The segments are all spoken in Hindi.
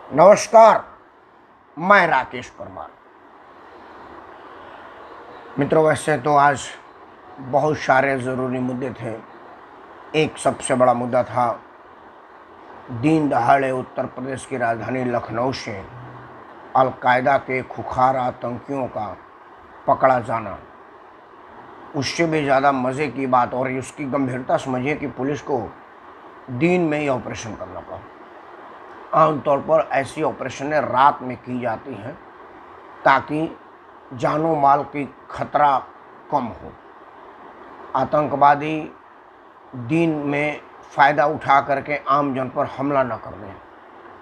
नमस्कार, मैं राकेश परमार। मित्रों, वैसे तो आज बहुत सारे ज़रूरी मुद्दे थे। एक सबसे बड़ा मुद्दा था दिन दहाड़े उत्तर प्रदेश की राजधानी लखनऊ से अलकायदा के खुखार आतंकियों का पकड़ा जाना। उससे भी ज़्यादा मज़े की बात और उसकी गंभीरता समझिए कि पुलिस को दिन में ही ऑपरेशन करना पड़ा। आमतौर पर ऐसी ऑपरेशनें रात में की जाती हैं ताकि जानो माल की खतरा कम हो। आतंकवादी दिन में फ़ायदा उठा करके आम जन पर हमला न कर दें,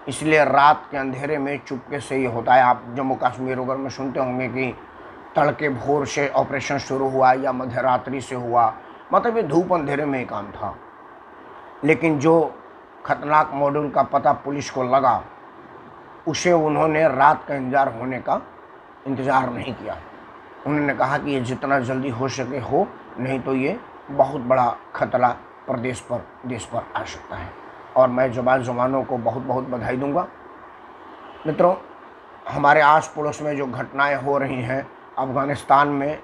इसलिए रात के अंधेरे में चुपके से ये होता है। आप जम्मू कश्मीर वगैरह में सुनते होंगे कि तड़के भोर से ऑपरेशन शुरू हुआ या मध्य रात्रि से हुआ, मतलब ये धूप अंधेरे में ही काम था। लेकिन जो खतरनाक मॉड्यूल का पता पुलिस को लगा, उसे उन्होंने रात का इंतज़ार नहीं किया। उन्होंने कहा कि ये जितना जल्दी हो सके हो, नहीं तो ये बहुत बड़ा खतरा देश पर आ सकता है। और मैं जवानों को बहुत बहुत बधाई दूंगा। मित्रों, हमारे आस पड़ोस में जो घटनाएं हो रही हैं, अफ़गानिस्तान में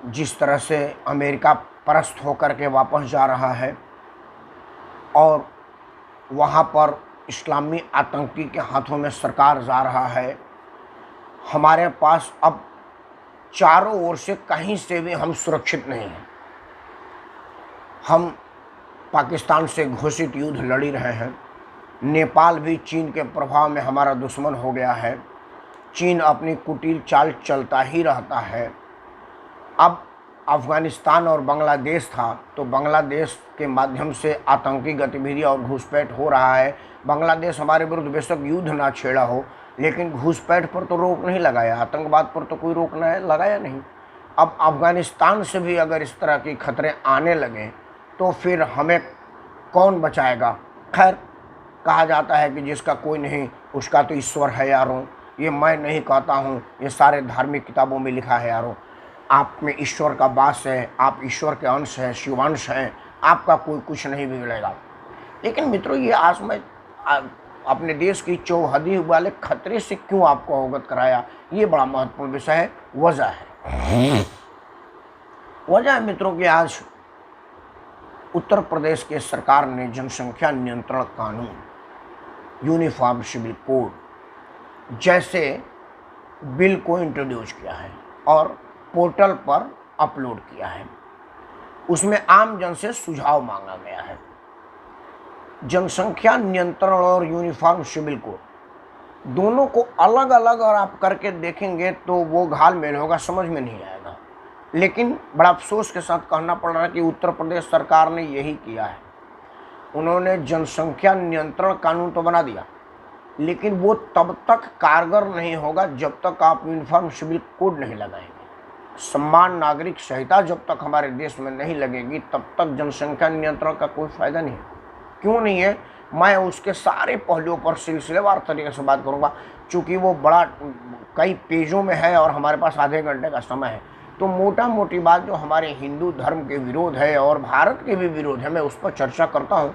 जिस तरह से अमेरिका परस्त होकर के वापस जा रहा है और वहाँ पर इस्लामी आतंकी के हाथों में सरकार जा रहा है, हमारे पास अब चारों ओर से कहीं से भी हम सुरक्षित नहीं हैं। हम पाकिस्तान से घोषित युद्ध लड़ रहे हैं। नेपाल भी चीन के प्रभाव में हमारा दुश्मन हो गया है। चीन अपनी कुटिल चाल चलता ही रहता है। अब अफ़गानिस्तान और बांग्लादेश था, तो बांग्लादेश के माध्यम से आतंकी गतिविधि और घुसपैठ हो रहा है। बांग्लादेश हमारे विरुद्ध बेशक युद्ध ना छेड़ा हो, लेकिन घुसपैठ पर तो रोक नहीं लगाया, आतंकवाद पर तो कोई रोक लगाया नहीं। अब अफ़गानिस्तान से भी अगर इस तरह के खतरे आने लगें तो फिर हमें कौन बचाएगा। खैर, कहा जाता है कि जिसका कोई नहीं उसका तो ईश्वर है यारों। ये मैं नहीं कहता हूँ, ये सारे धार्मिक किताबों में लिखा है यारों। आप में ईश्वर का वास है, आप ईश्वर के अंश हैं, शिवांश हैं, आपका कोई कुछ नहीं बिगड़ेगा। लेकिन मित्रों, ये आज मैं अपने देश की चौहदी वाले खतरे से क्यों आपको अवगत कराया, ये बड़ा महत्वपूर्ण विषय है। वजह है मित्रों कि आज उत्तर प्रदेश के सरकार ने जनसंख्या नियंत्रण कानून, यूनिफॉर्म सिविल कोड जैसे बिल को इंट्रोड्यूस किया है और पोर्टल पर अपलोड किया है। उसमें आम जन से सुझाव मांगा गया है। जनसंख्या नियंत्रण और यूनिफॉर्म सिविल कोड दोनों को अलग अलग और आप करके देखेंगे तो वो घालमेल होगा, समझ में नहीं आएगा। लेकिन बड़ा अफसोस के साथ कहना पड़ रहा है कि उत्तर प्रदेश सरकार ने यही किया है। उन्होंने जनसंख्या नियंत्रण कानून तो बना दिया, लेकिन वो तब तक कारगर नहीं होगा जब तक आप यूनिफॉर्म सिविल कोड नहीं लगाएंगे। समान नागरिक संहिता जब तक हमारे देश में नहीं लगेगी, तब तक जनसंख्या नियंत्रण का कोई फायदा नहीं है। क्यों नहीं है, मैं उसके सारे पहलुओं पर सिलसिलेवार तरीके से बात करूंगा। चूँकि वो बड़ा कई पेजों में है और हमारे पास आधे घंटे का समय है, तो मोटा मोटी बात जो हमारे हिंदू धर्म के विरोध है और भारत के भी विरोध है, मैं उस पर चर्चा करता हूँ।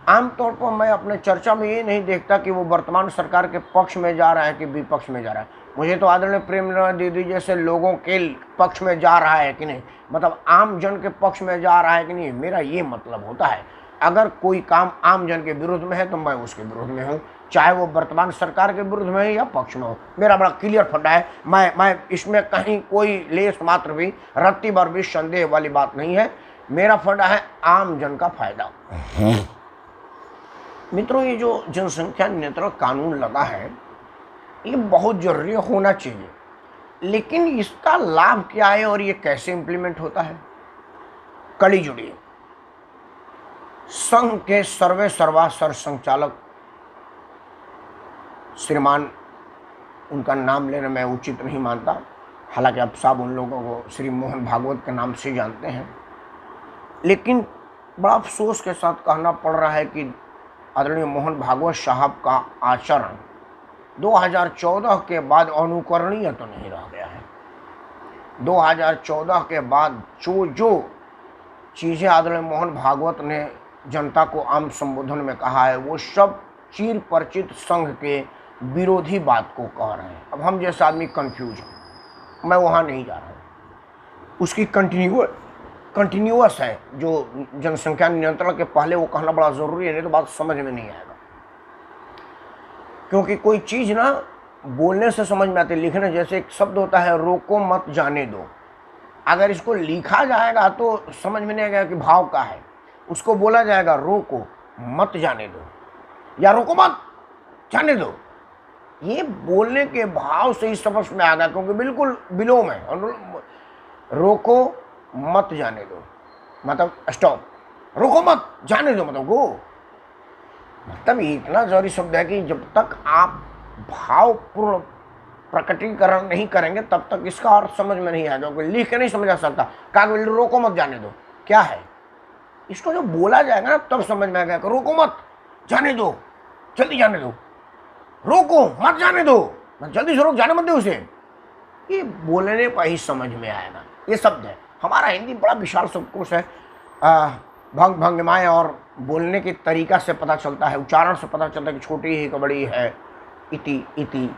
आमतौर पर मैं अपने चर्चा में ये नहीं देखता कि वो वर्तमान सरकार के पक्ष में जा रहा है कि विपक्ष में जा रहा है। मुझे तो आदरणीय प्रेमचंद दीदी जैसे लोगों के पक्ष में जा रहा है कि नहीं, मतलब आम जन के पक्ष में जा रहा है कि नहीं, मेरा ये मतलब होता है। अगर कोई काम आम जन के विरुद्ध में है तो मैं उसके विरुद्ध में हूँ, चाहे वो वर्तमान सरकार के विरुद्ध में है या पक्ष में हो। मेरा बड़ा क्लियर फंडा है। मैं इसमें कहीं कोई लेस मात्र भी रत्ती भर भी संदेह वाली बात नहीं है। मेरा फंडा है आम जन का फायदा। मित्रों, ये जो जनसंख्या नियंत्रण कानून लगा है, ये बहुत जरूरी होना चाहिए, लेकिन इसका लाभ क्या है और ये कैसे इंप्लीमेंट होता है। कड़ी जुड़ी संघ के सर्वे सर्वा सर संचालक श्रीमान, उनका नाम लेना मैं उचित नहीं मानता, हालांकि आप सब उन लोगों को श्री मोहन भागवत के नाम से जानते हैं, लेकिन बड़ा अफसोस के साथ कहना पड़ रहा है कि आदरणीय मोहन भागवत साहब का आचरण 2014 के बाद अनुकरणीय तो नहीं रह गया है। 2014 के बाद जो चीज़ें आदरणीय मोहन भागवत ने जनता को आम संबोधन में कहा है, वो सब चिर परिचित संघ के विरोधी बात को कह रहे हैं। अब हम जैसा आदमी कंफ्यूज हैं, मैं वहाँ नहीं जा रहा हूँ। उसकी कंटिन्यूअस है जो जनसंख्या नियंत्रण के पहले वो कहना बड़ा ज़रूरी है, नहीं तो बात समझ में नहीं आएगा। क्योंकि कोई चीज़ ना बोलने से समझ में आती है, लिखने जैसे एक शब्द होता है रोको मत जाने दो, अगर इसको लिखा जाएगा तो समझ में नहीं आएगा कि भाव का है। उसको बोला जाएगा रोको मत जाने दो या रोको मत जाने दो, ये बोलने के भाव से ही समझ में आ गया, क्योंकि बिल्कुल विलोम है। रोको मत जाने दो मतलब स्टॉप, रोको मत जाने दो मतलब गो। मतलब इतना जरूरी शब्द है कि जब तक आप भावपूर्ण प्रकटीकरण नहीं करेंगे तब तक इसका अर्थ समझ में नहीं आएगा। कोई लिख के नहीं समझा सकता, कहा रोको मत जाने दो क्या है, इसको जो बोला जाएगा ना तब समझ में आएगा। रोको मत जाने दो, जल्दी जाने दो, रोको मत जाने दो, जल्दी से रोक, जाने मत दो उसे, ये बोलने पर ही समझ में आएगा। ये शब्द है, हमारा हिंदी बड़ा विशाल शब्दकोश है, भंग भंगिमाएँ और बोलने के तरीका से पता चलता है, उच्चारण से पता चलता है कि छोटी है कि बड़ी है, इति इति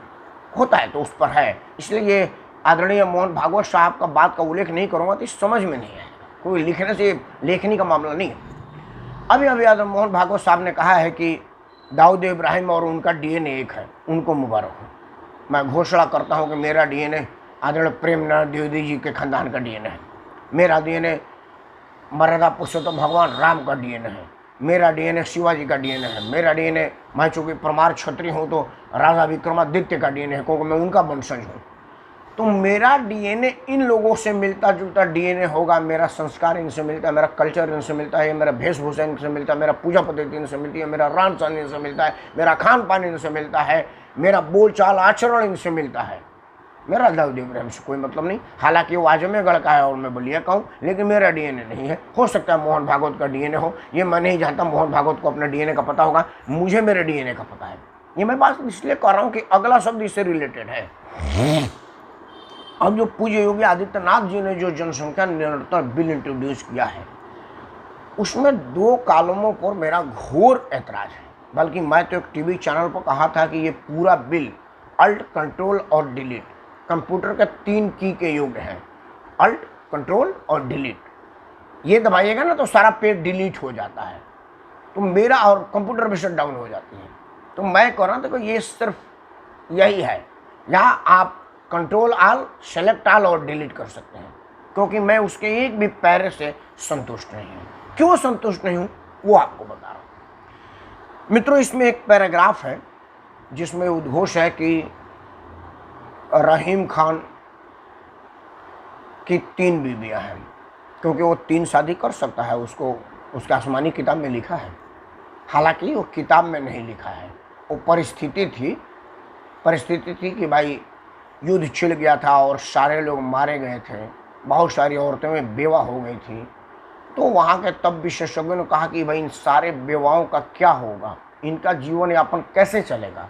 होता है तो उस पर है। इसलिए ये आदरणीय मोहन भागवत साहब का बात का उल्लेख नहीं करूँगा तो समझ में नहीं आएगा, कोई लिखने से लेखनी का मामला नहीं है। अभी आदरणीय मोहन भागवत साहब ने कहा है कि दाऊद इब्राहिम और उनका DNA एक है, उनको मुबारक हो। मैं घोषणा करता हूँ कि मेरा DNA आदरणीय प्रेमनाथ द्विवेदी जी के खानदान का DNA है, मेरा DNA मर्यादा पुरुषोत्तम भगवान राम का DNA है, मेरा DNA शिवाजी का DNA है, मेरा DNA, मैं चूँकि परमार क्षत्रिय हूँ तो राजा विक्रमादित्य का DNA है, क्योंकि मैं उनका वंशज हूँ। तो मेरा DNA इन लोगों से मिलता जुलता DNA होगा, मेरा संस्कार इनसे मिलता है, मेरा कल्चर इनसे मिलता है, मेरा वेशभूषा इनसे मिलता है, मेरा पूजा पद्धति इनसे मिलती है, मेरा रहन सहन इनसे मिलता है, मेरा खान पान इनसे मिलता है, मेरा बोल चाल आचरण इनसे मिलता है। मेरा दाऊद इब्राहिम से कोई मतलब नहीं, हालांकि वो आजमगढ़ का है और मैं बलिया का हूँ, लेकिन मेरा DNA नहीं है। हो सकता है मोहन भागवत का DNA हो, ये मैं नहीं जानता, मोहन भागवत को अपने DNA का पता होगा, मुझे मेरे DNA का पता है। ये मैं बात इसलिए कर रहा हूँ कि अगला शब्द इससे रिलेटेड है। अब जो पूज्य योगी आदित्यनाथ जी ने जो जनसंख्या नियंत्रण बिल इंट्रोड्यूस किया है, उसमें 2 कॉलमों पर मेरा घोर ऐतराज है। बल्कि मैं तो एक टीवी चैनल पर कहा था कि ये पूरा बिल अल्ट कंट्रोल और डिलीट, कंप्यूटर के 3 की के योग हैं, अल्ट कंट्रोल और डिलीट, ये दबाइएगा ना तो सारा पेज डिलीट हो जाता है, तो मेरा और कंप्यूटर भी शट डाउन हो जाती है। तो मैं कह रहा था कि ये सिर्फ यही है, यहाँ आप कंट्रोल आल, सेलेक्ट आल और डिलीट कर सकते हैं, क्योंकि मैं उसके एक भी पैरे से संतुष्ट नहीं हूँ। क्यों संतुष्ट नहीं हूँ वो आपको बता रहा हूँ। मित्रों, इसमें एक पैराग्राफ है जिसमें उद्घोष है कि रहीम खान की 3 बीवियाँ हैं, क्योंकि वो 3 शादी कर सकता है, उसको उसके आसमानी किताब में लिखा है। हालांकि वो किताब में नहीं लिखा है, वो परिस्थिति थी कि भाई युद्ध छिड़ गया था और सारे लोग मारे गए थे, बहुत सारी औरतें में बेवा हो गई थी। तो वहाँ के तब विशेषज्ञों ने कहा कि भाई इन सारे बेवाओं का क्या होगा, इनका जीवन यापन कैसे चलेगा।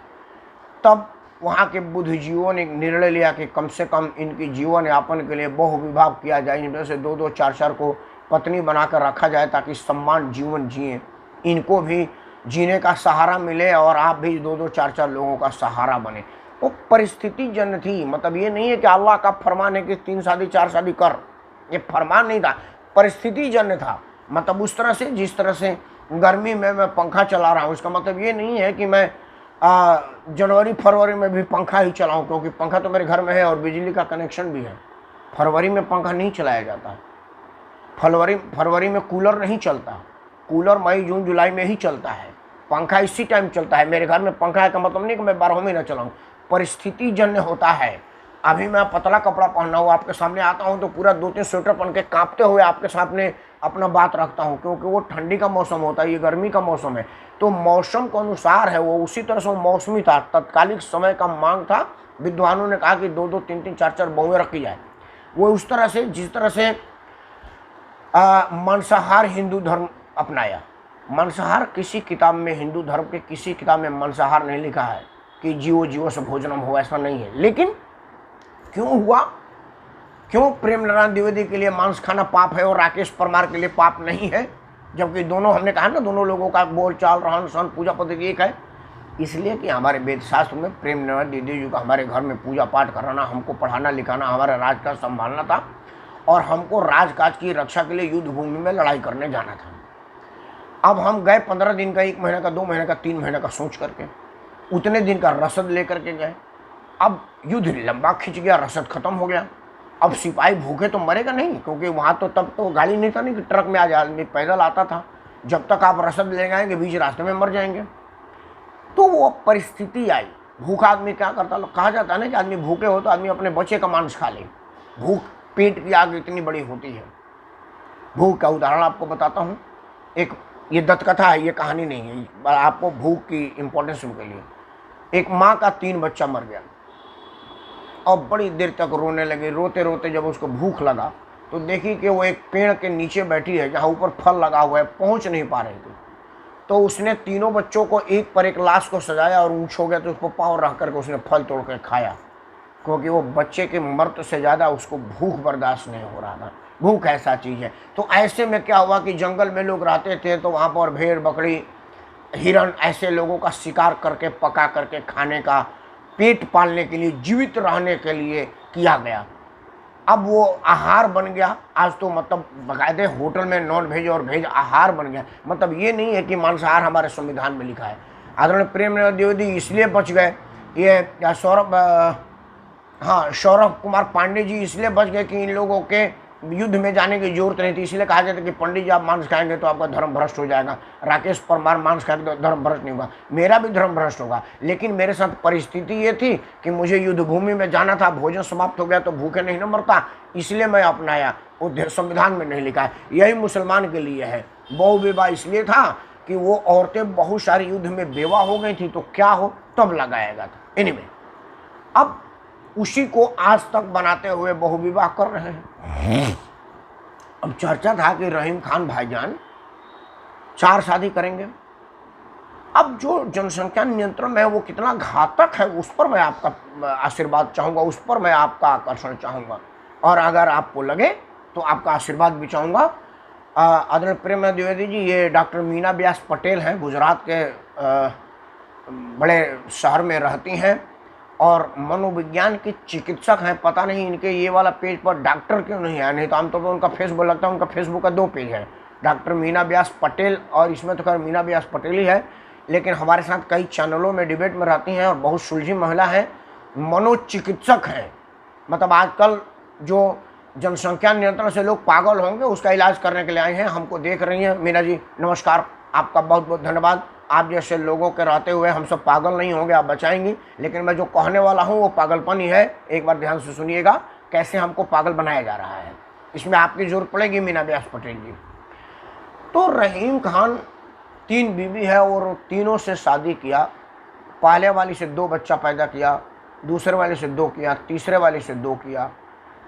तब वहाँ के बुद्धिजीवियों ने निर्णय लिया कि कम से कम इनकी जीवन यापन के लिए बहुविवाह किया जाए, इनमें से 2-2 4-4 को पत्नी बनाकर रखा जाए ताकि सम्मान जीवन जिए, इनको भी जीने का सहारा मिले और आप भी 2-2 4-4 लोगों का सहारा बने। वो परिस्थिति जन्य थी, मतलब ये नहीं है कि अल्लाह का फरमान है कि 3 शादी 4 शादी कर, ये फरमान नहीं था, परिस्थिति जन्य था। मतलब उस तरह से, जिस तरह से गर्मी में मैं पंखा चला रहा हूँ, इसका मतलब ये नहीं है कि मैं जनवरी फरवरी में भी पंखा ही चलाऊँ, क्योंकि पंखा तो मेरे घर में है और बिजली का कनेक्शन भी है। फरवरी में पंखा नहीं चलाया जाता, फरवरी में कूलर नहीं चलता, कूलर मई जून जुलाई में ही चलता है, पंखा इसी टाइम चलता है। मेरे घर में पंखा है का मतलब नहीं कि मैं 12 महीना चलाऊँ, परिस्थिति जन्य होता है। अभी मैं पतला कपड़ा पहना हुआ आपके सामने आता हूँ तो पूरा 2-3 स्वेटर पहन के कांपते हुए आपके सामने अपना बात रखता हूँ, क्योंकि वो ठंडी का मौसम होता है, ये गर्मी का मौसम है। तो मौसम के अनुसार है वो, उसी तरह से वो मौसमी था, तत्कालिक समय का मांग था। विद्वानों ने कहा कि 2-2 3-3 4-4 बहुएं रखी जाए। वो उस तरह से, जिस तरह से मांसाहार हिंदू धर्म अपनाया। मांसाहार किसी किताब में, हिंदू धर्म के किसी किताब में मांसाहार नहीं लिखा है कि जीवो से भोजनम हो, ऐसा नहीं है। लेकिन क्यों हुआ, क्यों प्रेमनाथ द्विवेदी के लिए मांस खाना पाप है और राकेश परमार के लिए पाप नहीं है, जबकि दोनों, हमने कहा ना, दोनों लोगों का बोल चाल रहन सहन पूजा पद्धति एक है। इसलिए कि हमारे वेद शास्त्र में प्रेम निवेदित दीदी जी का हमारे घर में पूजा पाठ कराना, हमको पढ़ाना लिखाना, हमारा राजकाज संभालना था और हमको राजकाज की रक्षा के लिए युद्ध भूमि में लड़ाई करने जाना था। अब हम गए 15 दिन का, 1 महीने का, 2 महीने का, 3 महीने का सोच करके, उतने दिन का रसद लेकर के गए। अब युद्ध लंबा खिंच गया, रसद खत्म हो गया। अब सिपाही भूखे तो मरेगा नहीं, क्योंकि वहाँ तो तब तो गाड़ी नहीं था, नहीं कि ट्रक में आज आदमी पैदल आता था। जब तक आप रसद ले जाएंगे बीच रास्ते में मर जाएंगे। तो वो परिस्थिति आई। भूखा आदमी क्या करता, कहा जाता है ना कि आदमी भूखे हो तो आदमी अपने बच्चे का मांस खा ले। भूख, पेट की आग इतनी बड़ी होती है। भूख का उदाहरण आपको बताता हूँ। एक ये दत्त कथा है, ये कहानी नहीं है, आपको भूख की इम्पोर्टेंस के लिए। एक माँ का 3 बच्चा मर गया और बड़ी देर तक रोने लगी। रोते रोते जब उसको भूख लगा तो देखी कि वो एक पेड़ के नीचे बैठी है जहाँ ऊपर फल लगा हुआ है, पहुँच नहीं पा रही थी। तो उसने तीनों बच्चों को एक पर एक लाश को सजाया और ऊँच हो गया तो उसको पाँव रख करके उसने फल तोड़ कर खाया, क्योंकि वो बच्चे के मर्द से ज़्यादा उसको भूख बर्दाश्त नहीं हो रहा था। भूख ऐसा चीज़ है। तो ऐसे में क्या हुआ कि जंगल में लोग रहते थे तो वहाँ पर भेड़ बकरी हिरण ऐसे लोगों का शिकार करके पका करके खाने का, पेट पालने के लिए, जीवित रहने के लिए किया गया। अब वो आहार बन गया। आज तो मतलब बाकायदे होटल में नॉन वेज और वेज आहार बन गया। मतलब ये नहीं है कि मांसाहार हमारे संविधान में लिखा है। आदरणीय प्रेमनंदन द्विवेदी इसलिए बच गए, ये सौरभ कुमार पांडे जी इसलिए बच गए कि इन लोगों के युद्ध में जाने की जरूरत नहीं थी। इसलिए कहा जाता है कि पंडित जी आप मांस खाएंगे तो आपका धर्म भ्रष्ट हो जाएगा। राकेश परमार मांस खाएंगे तो धर्म भ्रष्ट नहीं होगा। मेरा भी धर्म भ्रष्ट होगा, लेकिन मेरे साथ परिस्थिति ये थी कि मुझे युद्ध भूमि में जाना था, भोजन समाप्त हो गया तो भूखे नहीं न मरता, इसलिए मैं अपनाया। वो संविधान में नहीं लिखा है। यही मुसलमान के लिए है। बहु विवाह इसलिए था कि वो औरतें बहुत सारी युद्ध में बेवा हो गई थी, तो क्या हो तब लगाएगा था। एनीवे, अब उसी को आज तक बनाते हुए बहु विवाह कर रहे हैं। अब चर्चा था कि रहीम खान भाईजान 4 शादी करेंगे। अब जो जनसंख्या नियंत्रण में है वो कितना घातक है, उस पर मैं आपका आशीर्वाद चाहूँगा, उस पर मैं आपका आकर्षण चाहूँगा, और अगर आपको लगे तो आपका आशीर्वाद भी चाहूँगा। आदरणीय प्रेमनंदन द्विवेदी जी ये डॉक्टर मीना व्यास पटेल हैं, गुजरात के बड़े शहर में रहती हैं और मनोविज्ञान की चिकित्सक हैं। पता नहीं इनके ये वाला पेज पर डॉक्टर क्यों नहीं है, नहीं तो आमतौर पर उनका फेसबुक लगता है। उनका फेसबुक का 2 पेज है, डॉक्टर मीना व्यास पटेल, और इसमें तो खैर मीना व्यास पटेल ही है, लेकिन हमारे साथ कई चैनलों में डिबेट में रहती हैं और बहुत सुलझी महिला है, मनोचिकित्सक हैं। मतलब आजकल जो जनसंख्या नियंत्रण से लोग पागल होंगे उसका इलाज करने के लिए आए हैं, हमको देख रही हैं। मीना जी नमस्कार, आपका बहुत बहुत धन्यवाद। आप जैसे लोगों के रहते हुए हम सब पागल नहीं होंगे, आप बचाएंगी। लेकिन मैं जो कहने वाला हूँ वो पागलपन ही है। एक बार ध्यान से सुनिएगा कैसे हमको पागल बनाया जा रहा है, इसमें आपकी जरूरत पड़ेगी मीना व्यास पटेल जी। तो रहीम खान 3 बीवी है और तीनों से शादी किया। पहले वाली से 2 बच्चा पैदा किया, दूसरे वाले से 2 किया, तीसरे वाले से 2 किया।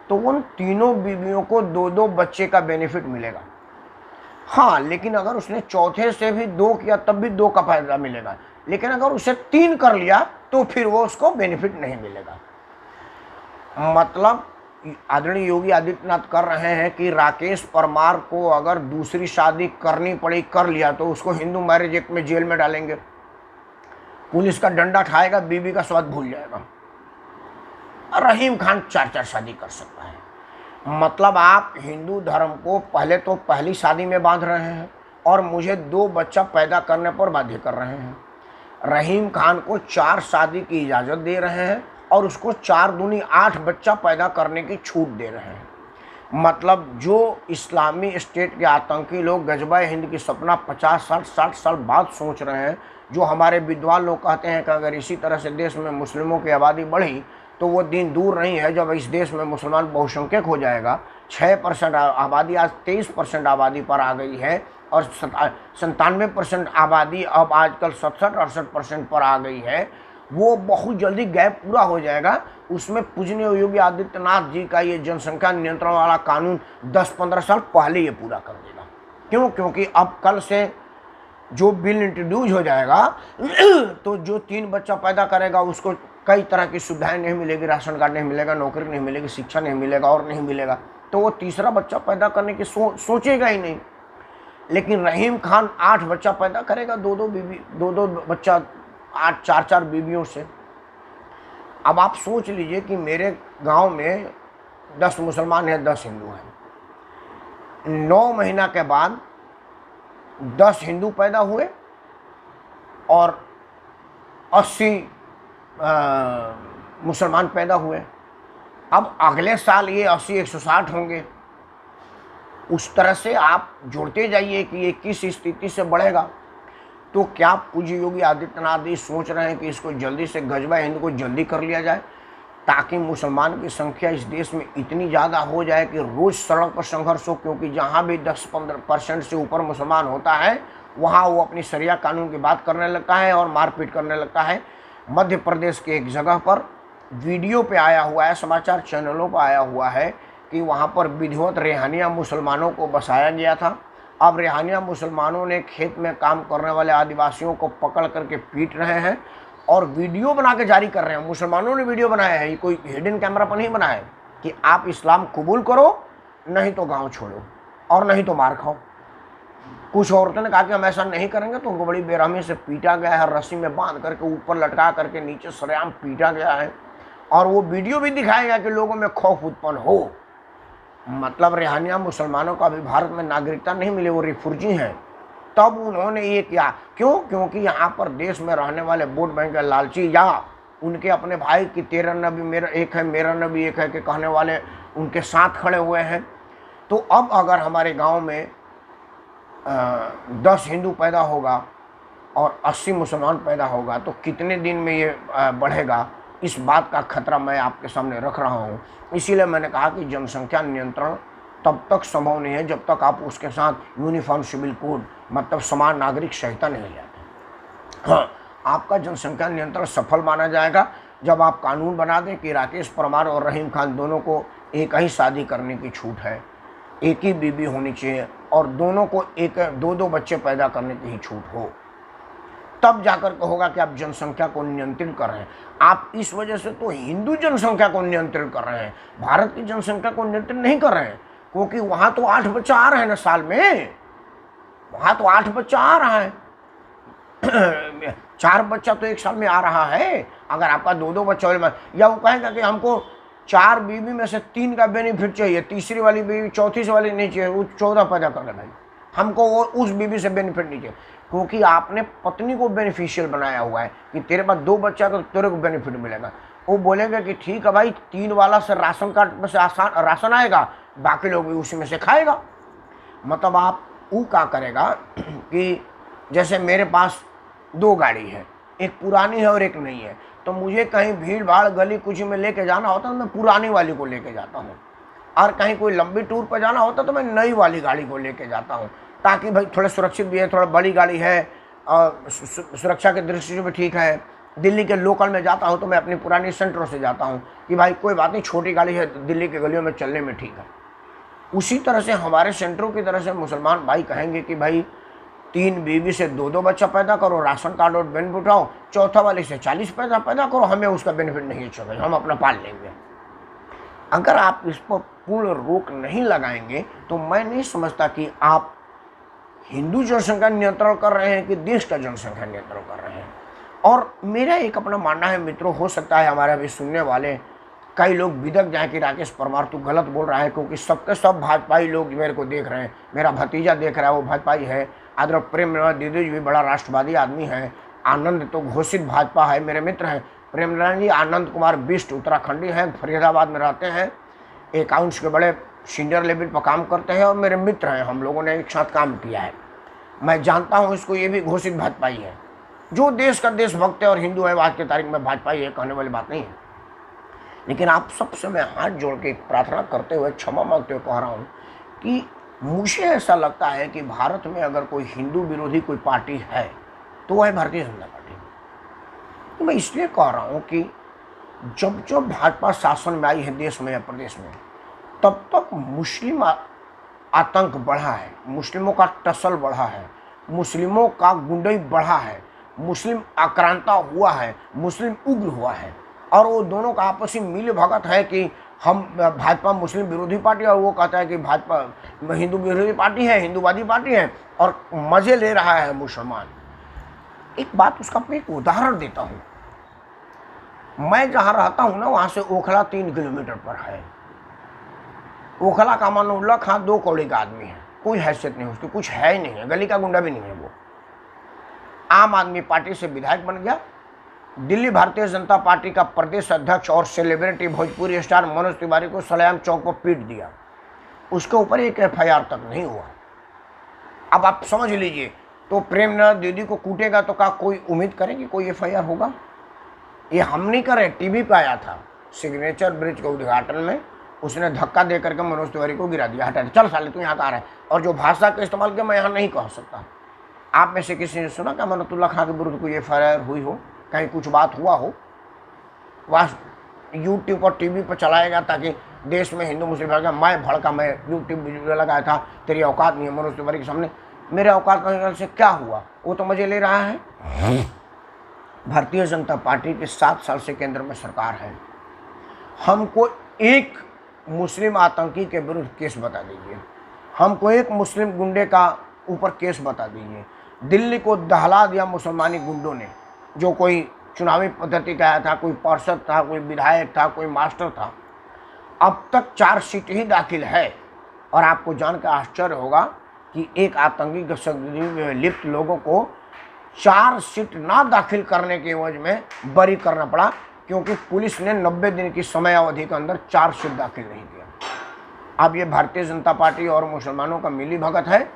तो उन तीनों बीवियों को 2-2 बच्चे का बेनिफिट मिलेगा। हाँ, लेकिन अगर उसने चौथे से भी 2 किया तब भी 2 का फायदा मिलेगा, लेकिन अगर उसे 3 कर लिया तो फिर वो उसको बेनिफिट नहीं मिलेगा। मतलब आदरणीय योगी आदित्यनाथ कर रहे हैं कि राकेश परमार को अगर दूसरी शादी करनी पड़ी, कर लिया, तो उसको हिंदू मैरिज एक्ट में जेल में डालेंगे, पुलिस का डंडा खाएगा, बीवी का स्वाद भूल जाएगा। रहीम खान 4-4 शादी कर सकता है। मतलब आप हिंदू धर्म को पहले तो पहली शादी में बांध रहे हैं और मुझे 2 बच्चा पैदा करने पर बाध्य कर रहे हैं। रहीम खान को 4 शादी की इजाज़त दे रहे हैं और उसको 4 दूनी 8 बच्चा पैदा करने की छूट दे रहे हैं। मतलब जो इस्लामी स्टेट के आतंकी लोग गजबा हिंद की सपना 50-60 साल बाद सोच रहे हैं, जो हमारे विद्वान लोग कहते हैं कि अगर इसी तरह से देश में मुस्लिमों की आबादी बढ़ी तो वो दिन दूर नहीं है जब इस देश में मुसलमान बहुसंख्यक हो जाएगा। 6% आबादी आज 23% आबादी पर आ गई है और 97% आबादी अब आजकल 67-68% पर आ गई है। वो बहुत जल्दी गैप पूरा हो जाएगा। उसमें पूजनीय योगी आदित्यनाथ जी का ये जनसंख्या नियंत्रण वाला कानून 10-15 साल पहले ये पूरा कर देगा। क्यों? क्योंकि अब कल से जो बिल इंट्रोड्यूस हो जाएगा तो जो 3 बच्चा पैदा करेगा उसको कई तरह की सुविधाएं नहीं मिलेगी, राशन कार्ड नहीं मिलेगा, नौकरी नहीं मिलेगी, शिक्षा नहीं मिलेगा और नहीं मिलेगा, तो वो तीसरा बच्चा पैदा करने की सोचेगा ही नहीं। लेकिन रहीम खान 8 बच्चा पैदा करेगा, 2-2 बीवी, 2-2 बच्चा 8 4 बीवियों से। अब आप सोच लीजिए कि मेरे गांव में 10 मुसलमान हैं, 10 हिंदू हैं। 9 महीना के बाद 10 हिंदू पैदा हुए और 80 मुसलमान पैदा हुए। अब अगले साल ये 80 160 होंगे। उस तरह से आप जोड़ते जाइए कि ये किस स्थिति से बढ़ेगा। तो क्या पूज्य योगी आदित्यनाथ जी सोच रहे हैं कि इसको जल्दी से गजबा हिंद को जल्दी कर लिया जाए, ताकि मुसलमान की संख्या इस देश में इतनी ज़्यादा हो जाए कि रोज़ सड़क पर संघर्ष हो? क्योंकि जहाँ भी 10-15% से ऊपर मुसलमान होता है वहाँ वो अपनी शरिया कानून की बात करने लगता है और मारपीट करने लगता है। मध्य प्रदेश के एक जगह पर वीडियो पे आया हुआ है, समाचार चैनलों पर आया हुआ है कि वहाँ पर विधिवत रेहानिया मुसलमानों को बसाया गया था। अब रेहानिया मुसलमानों ने खेत में काम करने वाले आदिवासियों को पकड़ करके पीट रहे हैं और वीडियो बना के जारी कर रहे हैं। मुसलमानों ने वीडियो बनाया है, ये कोई हिडन कैमरा पर नहीं बनाया है कि आप इस्लाम कबूल करो नहीं तो गांव छोड़ो और नहीं तो मार खाओ। कुछ औरतों ने कहा कि हम ऐसा नहीं करेंगे, तो उनको बड़ी बेरहमी से पीटा गया है, रस्सी में बांध करके ऊपर लटका करके नीचे सरेआम पीटा गया है। और वो वीडियो भी दिखाया गया कि लोगों में खौफ उत्पन्न हो। मतलब रेहानिया मुसलमानों को अभी भारत में नागरिकता नहीं मिली, वो रिफ्यूजी हैं। तब उन्होंने ये किया, क्यों? क्योंकि यहाँ पर देश में रहने वाले वोट बैंक के लालची या उनके अपने भाई की तेरा नबी मेरा एक है, मेरा नबी एक है के कहने वाले उनके साथ खड़े हुए हैं। तो अब अगर हमारे गांव में 10 हिंदू पैदा होगा और 80 मुसलमान पैदा होगा तो कितने दिन में ये बढ़ेगा, इस बात का खतरा मैं आपके सामने रख रहा हूँ। इसीलिए मैंने कहा कि जनसंख्या नियंत्रण तब तक संभव नहीं है जब तक आप उसके साथ यूनिफॉर्म सिविल कोड मतलब समान नागरिक संहिता नहीं लाते। हाँ, आपका जनसंख्या नियंत्रण सफल माना जाएगा जब आप कानून बना दें कि राकेश परमार और रहीम खान दोनों को एक ही शादी करने की छूट है, एक ही बीवी होनी चाहिए और दोनों को एक 2-2 बच्चे पैदा करने की ही छूट हो। तब जाकर के होगा कि आप जनसंख्या को नियंत्रित कर रहे हैं। आप इस वजह से तो हिंदू जनसंख्या को नियंत्रित कर रहे हैं, भारत की जनसंख्या को नियंत्रित नहीं कर रहे हैं। क्योंकि वहाँ तो 8 बच्चा आ रहा है ना साल में, वहाँ तो 8 बच्चा आ रहा है 4 बच्चा तो एक साल में आ रहा है। अगर आपका 2-2 बच्चा या वो कहेगा कि हमको 4 बीवी में से 3 का बेनिफिट चाहिए, तीसरी वाली बीवी चौथी वाली नहीं चाहिए, वो 14 पैदा कर ले भाई, हमको वो उस बीवी से बेनिफिट नहीं चाहिए। क्योंकि आपने पत्नी को बेनिफिशियल बनाया हुआ है कि तेरे पास 2 बच्चा तो तेरे को बेनिफिट मिलेगा। वो बोलेगा कि ठीक है भाई, 3 वाला से राशन कार्ड में से आसान राशन आएगा, बाकी लोग भी उसी में से खाएगा। मतलब आप वो क्या करेगा कि जैसे मेरे पास 2 गाड़ी है, एक पुरानी है और एक नई है, तो मुझे कहीं भीड़ भाड़ गली कुछ में लेके जाना होता है तो मैं पुरानी वाली को लेके जाता हूँ, और कहीं कोई लंबी टूर पर जाना होता तो मैं नई वाली गाड़ी को लेके जाता हूँ, ताकि भाई थोड़ा सुरक्षित भी है, थोड़ा बड़ी गाड़ी है और सुरक्षा की दृष्टि से भी ठीक है। दिल्ली के लोकल में जाता हूँ तो मैं अपनी पुरानी सेंटरों से जाता हूँ कि भाई कोई बात नहीं, छोटी गाड़ी है, दिल्ली के गलियों में चलने में ठीक है। उसी तरह से हमारे सेंटरों की तरह से मुसलमान भाई कहेंगे कि भाई 3 बीवी से 2-2 बच्चा पैदा करो, राशन कार्ड और बेनिफिट उठाओ, चौथा वाले से 40 पैदा करो, हमें उसका बेनिफिट नहीं चाहिए, हम अपना पाल लेंगे। अगर आप इस पर पूर्ण रोक नहीं लगाएंगे तो मैं नहीं समझता कि आप हिंदू जनसंख्या नियंत्रण कर रहे हैं कि देश का जनसंख्या नियंत्रण कर रहे हैं। और मेरा एक अपना मानना है मित्रों, हो सकता है हमारे अभी सुनने वाले कई लोग बिदक जाए कि राकेश परमार तू गलत बोल रहा है, क्योंकि सबके सब भाजपाई लोग मेरे को देख रहे हैं, मेरा भतीजा देख रहा है, वो भाजपाई है। आदर प्रेमनाथ दीदी जी भी बड़ा राष्ट्रवादी आदमी है, आनंद तो घोषित भाजपा है, मेरे मित्र हैं। प्रेमनाथ जी आनंद कुमार बिष्ट उत्तराखंडी हैं, फरीदाबाद में रहते हैं, अकाउंट्स के बड़े सीनियर लेवल पर काम करते हैं और मेरे मित्र हैं, हम लोगों ने एक साथ काम किया है। मैं जानता हूँ इसको, ये भी घोषित भाजपाई है। जो देश का देशभक्त है और हिंदू है आज की तारीख में भाजपाई है, कहने वाली बात नहीं है। लेकिन आप सबसे मैं हाथ जोड़ के प्रार्थना करते हुए, क्षमा मांगते हुए कह रहा हूँ कि मुझे ऐसा लगता है कि भारत में अगर कोई हिंदू विरोधी कोई पार्टी है तो वह है भारतीय जनता पार्टी। तो मैं इसलिए कह रहा हूँ कि जब जब भाजपा शासन में आई है देश में या प्रदेश में, तब तक मुस्लिम आतंक बढ़ा है, मुस्लिमों का टसल बढ़ा है, मुस्लिमों का गुंडई बढ़ा है, मुस्लिम आक्रांता हुआ है, मुस्लिम उग्र हुआ है। और वो दोनों का आपसी मिल भगत है कि हम भाजपा मुस्लिम विरोधी पार्टी, और वो कहता है कि भाजपा हिंदू विरोधी पार्टी है, हिंदूवादी पार्टी है, और मज़े ले रहा है मुसलमान। एक बात उसका मैं एक उदाहरण देता हूँ। मैं जहाँ रहता हूँ ना, वहाँ से ओखला 3 किलोमीटर पर है। ओखला का अमानुल्लाह खां 2 कौड़ी का आदमी है, कोई हैसियत नहीं उसकी, कुछ है ही नहीं है, गली का गुंडा भी नहीं है। वो आम आदमी पार्टी से विधायक बन गया, दिल्ली भारतीय जनता पार्टी का प्रदेश अध्यक्ष और सेलिब्रिटी भोजपुरी स्टार मनोज तिवारी को सलेम चौक पर पीट दिया। उसके ऊपर एक FIR तक नहीं हुआ। अब आप समझ लीजिए, तो प्रेमनाथ दीदी को कूटेगा तो क्या कोई उम्मीद करें कि कोई FIR होगा? ये हम नहीं कर रहे, टीवी पे आया था सिग्नेचर ब्रिज के उद्घाटन में, उसने धक्का दे करके मनोज तिवारी को गिरा दिया, हटा चल साले तू यहाँ का आ रहा है। और जो भाषा का इस्तेमाल किया मैं यहाँ नहीं कह सकता। आप में से किसी ने सुना क्या मनतुल्लाह खां के विरुद्ध कोई FIR हुई हो, कहीं कुछ बात हुआ हो? वह यूट्यूब और टीवी पर चलाएगा ताकि देश में हिंदू मुस्लिम भड़का, मैं भड़का, मैं यूट्यूब वीडियो लगाया था, तेरी औकात नहीं है मनोज तिवारी के सामने। मेरे औकात नहीं से क्या हुआ? वो तो मजे ले रहा है। भारतीय जनता पार्टी के 7 साल से केंद्र में सरकार है। हमको एक मुस्लिम आतंकी के विरुद्ध केस बता दीजिए, हमको एक मुस्लिम गुंडे का ऊपर केस बता दीजिए। दिल्ली को दहला दिया मुसलमानी गुंडों ने, जो कोई चुनावी पद्धति का आया था, कोई पार्षद था, कोई विधायक था, कोई मास्टर था। अब तक 4 सीट ही दाखिल है। और आपको जानकर आश्चर्य होगा कि एक आतंकी गतिविधि में लिप्त लोगों को 4 सीट ना दाखिल करने के एवज में बरी करना पड़ा, क्योंकि पुलिस ने 90 दिन की समय अवधि के अंदर 4 सीट दाखिल नहीं किया। अब ये भारतीय जनता पार्टी और मुसलमानों का मिली भगत है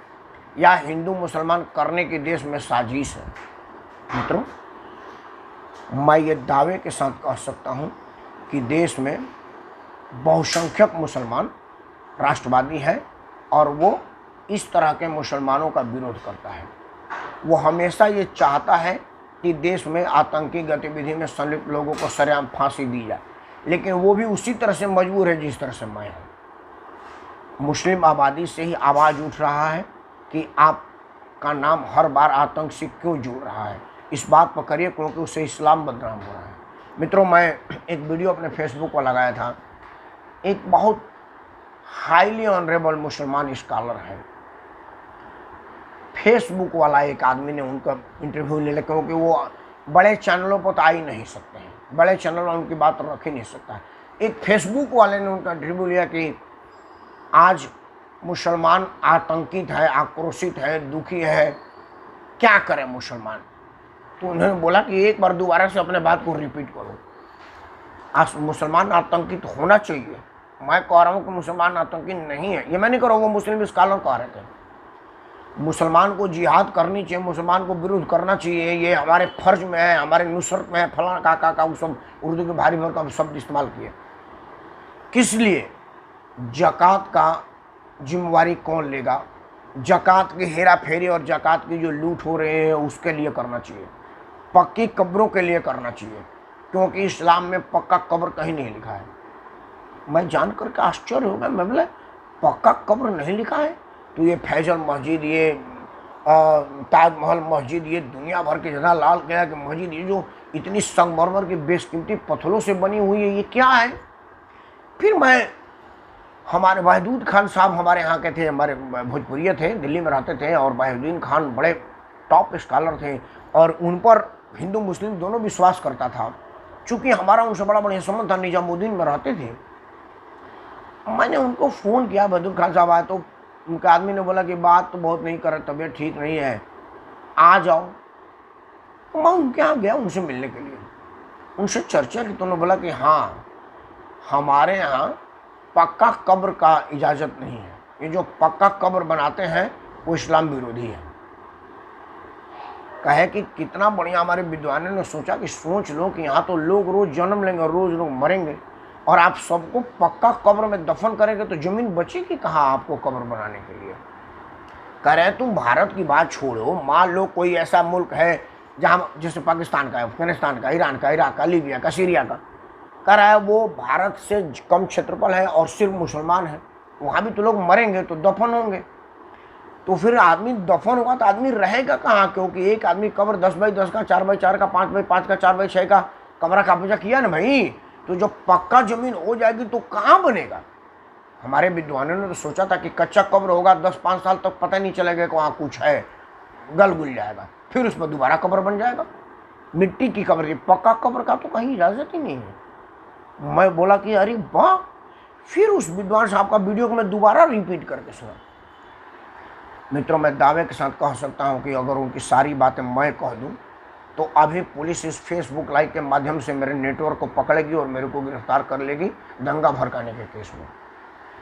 या हिंदू मुसलमान करने की देश में साजिश है? मित्रों, मैं ये दावे के साथ कह सकता हूँ कि देश में बहुसंख्यक मुसलमान राष्ट्रवादी है और वो इस तरह के मुसलमानों का विरोध करता है। वो हमेशा ये चाहता है कि देश में आतंकी गतिविधि में संलिप्त लोगों को सरेआम फांसी दी जाए, लेकिन वो भी उसी तरह से मजबूर है जिस तरह से मैं हूँ। मुस्लिम आबादी से ही आवाज़ उठ रहा है कि आपका नाम हर बार आतंक से क्यों जुड़ रहा है, इस बात पर करिए, क्योंकि उससे इस्लाम बदनाम हो रहा है। मित्रों, मैं एक वीडियो अपने फेसबुक पर लगाया था। एक बहुत हाईली ऑनरेबल मुसलमान स्कॉलर है, फेसबुक वाला एक आदमी ने उनका इंटरव्यू ले लिया, क्योंकि वो बड़े चैनलों पर तो आ ही नहीं सकते हैं, बड़े चैनल में उनकी बात रख ही नहीं सकता है। एक फेसबुक वाले ने उनका इंटरव्यू लिया कि आज मुसलमान आतंकित है, आक्रोशित है, दुखी है, क्या करें मुसलमान? तो उन्होंने बोला कि एक बार दोबारा से अपने बात को रिपीट करो। आज मुसलमान आतंकित होना चाहिए। मैं कह रहा हूँ कि मुसलमान आतंकी नहीं है, ये मैं नहीं कह रहा हूँ, वो मुस्लिम स्कॉलर कह रहे थे। मुसलमान को जिहाद करनी चाहिए, मुसलमान को विरोध करना चाहिए, ये हमारे फर्ज में है, हमारे नुसरत में है, फलाना का वो सब उर्दू के भारी भर का शब्द इस्तेमाल किए। किस लिए? ज़कात का जिम्मेवारी कौन लेगा? ज़कात की हेरा फेरी और ज़कात की जो लूट हो रहे हैं उसके लिए करना चाहिए, पक्की कब्रों के लिए करना चाहिए, क्योंकि इस्लाम में पक्का कब्र कहीं नहीं लिखा है। मैं जानकर के आश्चर्य हो गया, मैं बोला पक्का कब्र नहीं लिखा है? तो ये फैजल मस्जिद, ये ताजमहल मस्जिद, ये दुनिया भर के ज़्यादा लाल किला की मस्जिद, ये जो इतनी संगमरमर की बेशकीमती पत्थरों से बनी हुई है, ये क्या है? फिर मैं, हमारे वहीदुद्दीन खान साहब हमारे यहाँ के थे, हमारे भोजपुरिया थे, दिल्ली में रहते थे, और वहीदुद्दीन खान बड़े टॉप स्कॉलर थे और उन पर हिंदू मुस्लिम दोनों विश्वास करता था। चूँकि हमारा उनसे बड़ा बढ़िया संबंध था, निजामुद्दीन में रहते थे। मैंने उनको फ़ोन किया, वहीदुद्दीन खान साहब आए, तो उनके आदमी ने बोला कि बात तो बहुत नहीं कर रहे, तबीयत ठीक नहीं है, आ जाओ। तो मैं उनके यहाँ गया उनसे मिलने के लिए, उनसे चर्चा की, तो उन्होंने बोला कि हाँ, हमारे यहाँ पक्का कब्र का इजाज़त नहीं है, ये जो पक्का कब्र बनाते हैं वो इस्लाम विरोधी है। कहे कि कितना बढ़िया हमारे विद्वानों ने सोचा कि सोच लो कि यहाँ तो लोग रोज़ जन्म लेंगे, रोज़ लोग मरेंगे, और आप सबको पक्का कब्र में दफन करेंगे तो ज़मीन बचेगी कहाँ आपको कब्र बनाने के लिए? कह रहे तुम भारत की बात छोड़ो, मान लो कोई ऐसा मुल्क है जहाँ, जैसे पाकिस्तान का, अफगानिस्तान का, ईरान का, इराक का, लीबिया का, सीरिया का, कह रहा है वो भारत से कम क्षेत्रफल है और सिर्फ मुसलमान है, वहाँ भी तो लोग मरेंगे तो दफन होंगे। तो फिर आदमी दफन होगा तो आदमी रहेगा कहाँ? क्योंकि एक आदमी कब्र 10 बाई 10 का, 4 बाई 4 का, 5 बाई 5 का, 4 बाई 6 का कमरा कब्जा किया ना भाई, तो जब पक्का ज़मीन हो जाएगी तो कहाँ बनेगा? हमारे विद्वानों ने तो सोचा था कि कच्चा कब्र होगा, 10-5 साल तक पता नहीं चलेगा कि वहाँ कुछ है, गल गुल जाएगा, फिर उस पर दोबारा कब्र बन जाएगा। मिट्टी की कब्र थी, पक्का कब्र का तो कहीं इजाज़त ही नहीं है। मैं बोला कि अरे वाह, फिर उस विद्वान साहब का वीडियो को मैं दोबारा रिपीट करके सुना। मित्रों, मैं दावे के साथ कह सकता हूं कि अगर उनकी सारी बातें मैं कह दूं तो अभी पुलिस इस फेसबुक लाइव के माध्यम से मेरे नेटवर्क को पकड़ेगी और मेरे को गिरफ्तार कर लेगी दंगा भड़काने के केस में।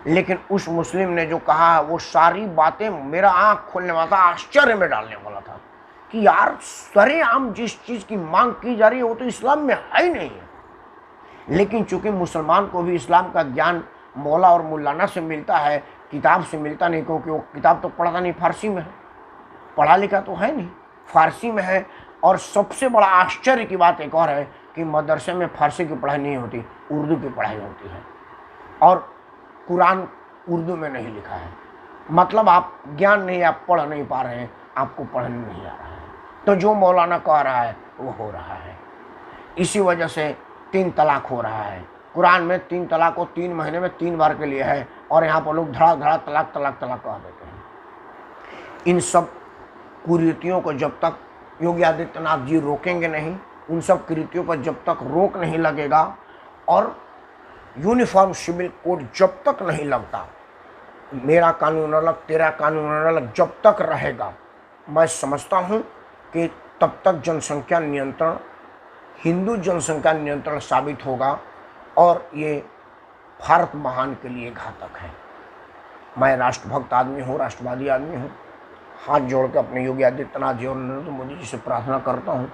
लेकिन उस मुस्लिम ने जो कहा वो सारी बातें मेरा आंख खोलने वाला था, आश्चर्य में डालने वाला था कि यार सरेआम जिस चीज़ की मांग की जा रही है वो तो इस्लाम में है ही नहीं है। लेकिन चूंकि मुसलमान को भी इस्लाम का ज्ञान मौला और मुल्लाना से मिलता है, किताब से मिलता नहीं, क्योंकि वो किताब तो पढ़ता नहीं, फारसी में है, पढ़ा लिखा तो है नहीं, फारसी में है। और सबसे बड़ा आश्चर्य की बात एक और है कि मदरसे में फारसी की पढ़ाई नहीं होती, उर्दू की पढ़ाई होती है, और कुरान उर्दू में नहीं लिखा है। मतलब आप ज्ञान नहीं, आप पढ़ नहीं पा रहे हैं, आपको पढ़ने नहीं आ रहा है। तो जो मौलाना कह रहा है वो हो रहा है। इसी वजह से 3 तलाक हो रहा है। कुरान में 3 तलाक को 3 महीने में 3 बार के लिए है, और यहाँ पर लोग धड़ा धड़ा तलाक तलाक तलाक कह देते हैं। इन सब कुरीतियों को जब तक योगी आदित्यनाथ जी रोकेंगे नहीं, उन सब कुरीतियों पर जब तक रोक नहीं लगेगा, और यूनिफॉर्म सिविल कोड जब तक नहीं लगता, मेरा कानून अलग तेरा कानून अलग जब तक रहेगा, मैं समझता हूँ कि तब तक जनसंख्या नियंत्रण हिंदू जनसंख्या नियंत्रण साबित होगा, और ये भारत महान के लिए घातक है। मैं राष्ट्रभक्त आदमी हूँ, राष्ट्रवादी आदमी हूँ। हाथ जोड़ के अपने योगी आदित्यनाथ जी और नरेंद्र मोदी जी से प्रार्थना करता हूँ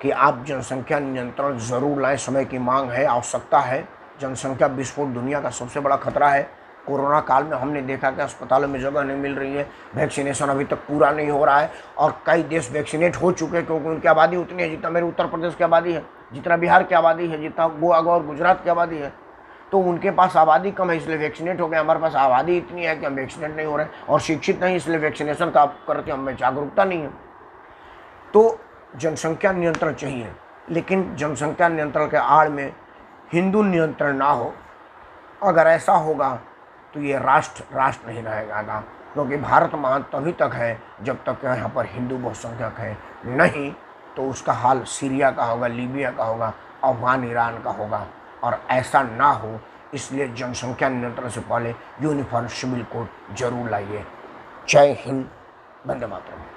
कि आप जनसंख्या नियंत्रण ज़रूर लाएं। समय की मांग है, आवश्यकता है। जनसंख्या विस्फोट दुनिया का सबसे बड़ा खतरा है। कोरोना काल में हमने देखा कि अस्पतालों में जगह नहीं मिल रही है, वैक्सीनेशन अभी तक पूरा नहीं हो रहा है, और कई देश वैक्सीनेट हो चुके हैं क्योंकि उनकी आबादी उतनी है जितना मेरे उत्तर प्रदेश की आबादी है, जितना बिहार की आबादी है, जितना गोवा और गुजरात की आबादी है। तो उनके पास आबादी कम है इसलिए वैक्सीनेट हो गए, हमारे पास आबादी इतनी है कि हम वैक्सीनेट नहीं हो रहे, और शिक्षित नहीं इसलिए वैक्सीनेशन का करके हमें जागरूकता नहीं है। तो जनसंख्या नियंत्रण चाहिए, लेकिन जनसंख्या नियंत्रण के आड़ में हिंदू नियंत्रण ना हो। अगर ऐसा होगा तो ये राष्ट्र नहीं रहेगा, क्योंकि भारत महान तभी तक है जब तक यहाँ पर हिंदू बहुसंख्यक है। नहीं तो उसका हाल सीरिया का होगा, लीबिया का होगा, अफगान ईरान का होगा। और ऐसा ना हो इसलिए जनसंख्या नियंत्रण से पहले यूनिफॉर्म सिविल कोड जरूर लाइए। जय हिंद, वंदे मातरम।